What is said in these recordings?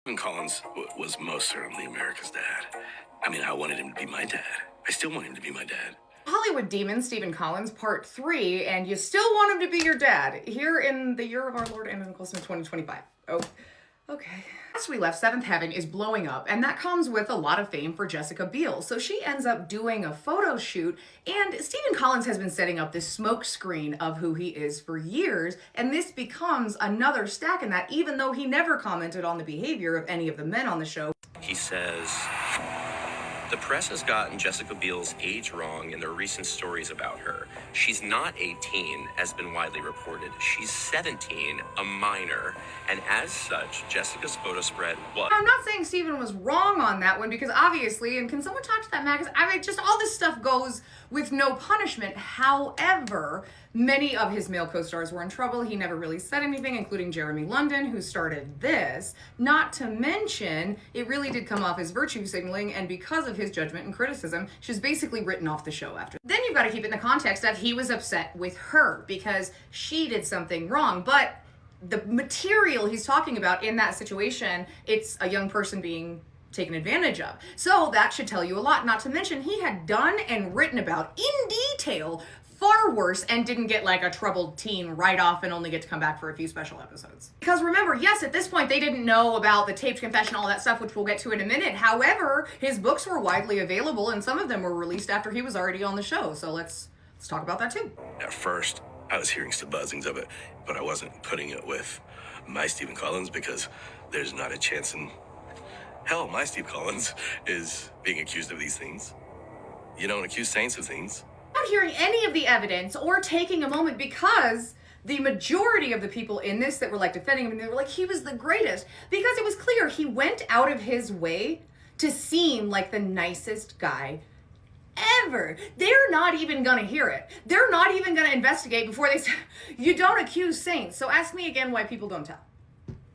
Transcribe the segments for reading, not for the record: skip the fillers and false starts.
Stephen Collins was most certainly America's dad. I mean, I wanted him to be my dad. I still want him to be my dad. Hollywood Demon, Stephen Collins, Part 3, and you still want him to be your dad, here in the year of our Lord and Uncle Smith 2025. Oh, okay. As we left, Seventh Heaven is blowing up, and that comes with a lot of fame for Jessica Biel. So she ends up doing a photo shoot, and Stephen Collins has been setting up this smoke screen of who he is for years, and this becomes another stack in that, even though he never commented on the behavior of any of the men on the show. He says, the press has gotten Jessica Biel's age wrong in their recent stories about her. She's not 18, as been widely reported. She's 17, a minor, and as such, Jessica's photo spread was... I'm not saying Stephen was wrong on that one, because obviously, and can someone talk to that magazine? I mean, just all this stuff goes with no punishment. However, many of his male co-stars were in trouble. He never really said anything, including Jeremy London, who started this. Not to mention, it really did come off as virtue signaling, and because of his judgment and criticism, she's basically written off the show after. Then you've got to keep it in the context of he was upset with her because she did something wrong, but the material he's talking about in that situation, it's a young person being taken advantage of. So that should tell you a lot. Not to mention, he had done and written about in detail far worse and didn't get like a troubled teen right off and only get to come back for a few special episodes. Because remember, yes, at this point they didn't know about the taped confession, all that stuff, which we'll get to in a minute. However, his books were widely available and some of them were released after he was already on the show. So let's talk about that too. At first, I was hearing some buzzings of it, but I wasn't putting it with my Stephen Collins because there's not a chance in hell my Steve Collins is being accused of these things. You don't accuse saints of things. Not hearing any of the evidence or taking a moment, because the majority of the people in this that were like defending him, and they were like, he was the greatest, because it was clear he went out of his way to seem like the nicest guy ever. They're not even gonna hear it. They're not even gonna investigate before they say, you don't accuse saints. So ask me again why people don't tell.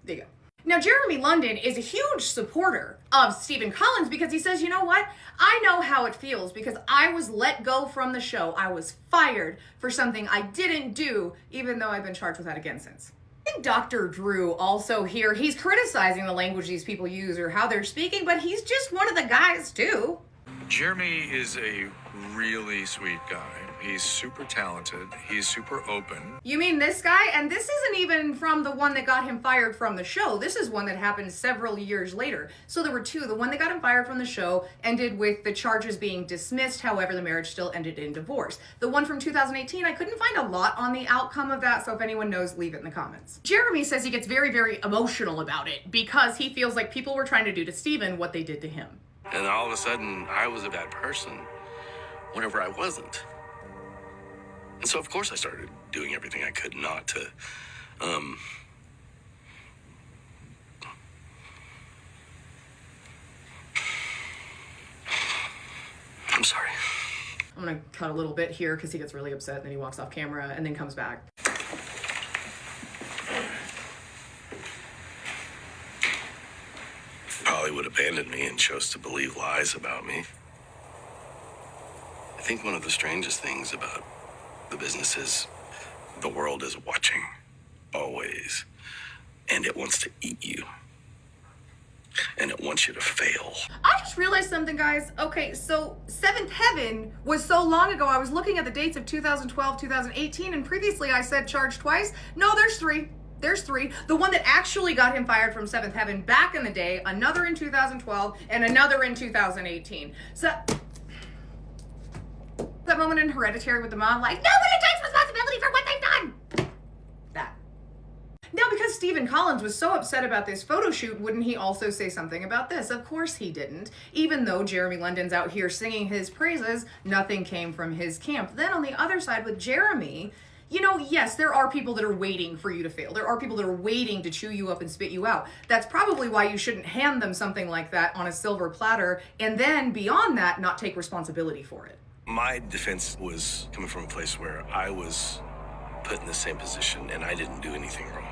There you go. Now, Jeremy London is a huge supporter of Stephen Collins because he says, you know what? I know how it feels because I was let go from the show. I was fired for something I didn't do, even though I've been charged with that again since. I think Dr. Drew also here, he's criticizing the language these people use or how they're speaking, but he's just one of the guys too. Jeremy is a really sweet guy. He's super talented. He's super open. You mean this guy? And this isn't even from the one that got him fired from the show. This is one that happened several years later. So there were two. The one that got him fired from the show ended with the charges being dismissed. However, the marriage still ended in divorce. The one from 2018, I couldn't find a lot on the outcome of that. So if anyone knows, leave it in the comments. Jeremy says he gets very, very emotional about it because he feels like people were trying to do to Stephen what they did to him. And all of a sudden, I was a bad person whenever I wasn't. And so, of course, I started doing everything I could not to, I'm sorry. I'm gonna cut a little bit here because he gets really upset and then he walks off camera and then comes back. Hollywood abandoned me and chose to believe lies about me. I think one of the strangest things about the business is the world is watching, always, and it wants to eat you, and it wants you to fail. I just realized something, guys. Okay, so Seventh Heaven was so long ago. I was looking at the dates of 2012, 2018, and previously I said charged twice. No, there's three. There's three. The one that actually got him fired from Seventh Heaven back in the day, another in 2012, and another in 2018. So that moment in Hereditary with the mom, like, nobody takes responsibility for what they've done. That. Now, because Stephen Collins was so upset about this photo shoot, wouldn't he also say something about this? Of course he didn't. Even though Jeremy London's out here singing his praises, nothing came from his camp. Then on the other side with Jeremy, you know, yes, there are people that are waiting for you to fail. There are people that are waiting to chew you up and spit you out. That's probably why you shouldn't hand them something like that on a silver platter and then beyond that, not take responsibility for it. My defense was coming from a place where I was put in the same position and I didn't do anything wrong.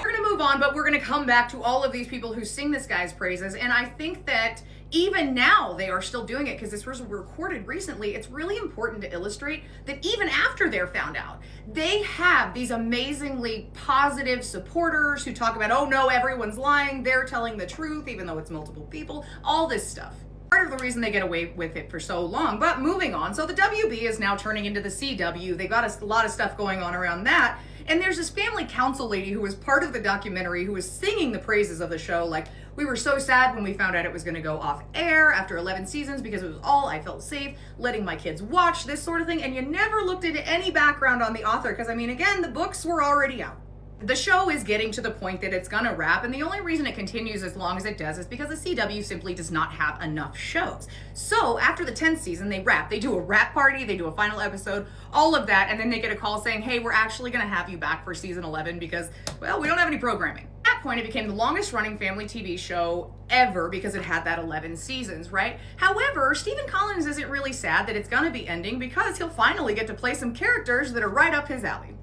we're gonna move on, but we're gonna come back to all of these people who sing this guy's praises. And I think that even now they are still doing it because this was recorded recently. It's really important to illustrate that even after they're found out, they have these amazingly positive supporters who talk about, oh no, everyone's lying, they're telling the truth, even though it's multiple people, all this stuff. Part of the reason they get away with it for so long. But moving on, so the WB is now turning into the CW. They got a lot of stuff going on around that. And there's this family council lady who was part of the documentary who was singing the praises of the show. Like, we were so sad when we found out it was going to go off air after 11 seasons because it was all I felt safe letting my kids watch, this sort of thing. And you never looked into any background on the author because, I mean, again, the books were already out. The show is getting to the point that it's gonna wrap, and the only reason it continues as long as it does is because the CW simply does not have enough shows. So after the 10th season, they wrap. They do a wrap party, they do a final episode, all of that, and then they get a call saying, hey, we're actually gonna have you back for season 11 because, well, we don't have any programming. At that point, it became the longest running family TV show ever because it had that 11 seasons, right? However, Stephen Collins isn't really sad that it's gonna be ending because he'll finally get to play some characters that are right up his alley.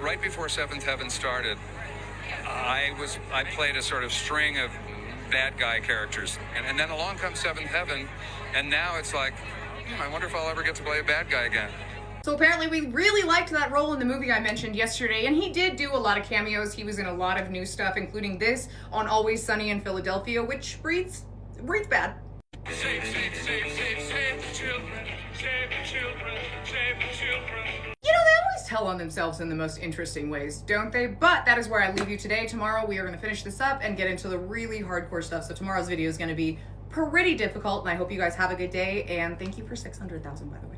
Right before Seventh Heaven started, I played a sort of string of bad guy characters. And then along comes Seventh Heaven, and now it's like, I wonder if I'll ever get to play a bad guy again. So apparently we really liked that role in the movie I mentioned yesterday, and he did do a lot of cameos. He was in a lot of new stuff, including this on Always Sunny in Philadelphia, which breathes bad. Save the children, save the children, save the children. You know, they always tell on themselves in the most interesting ways, don't they? But that is where I leave you today. Tomorrow we are going to finish this up and get into the really hardcore stuff. So tomorrow's video is going to be pretty difficult, and I hope you guys have a good day. And thank you for 600,000, by the way.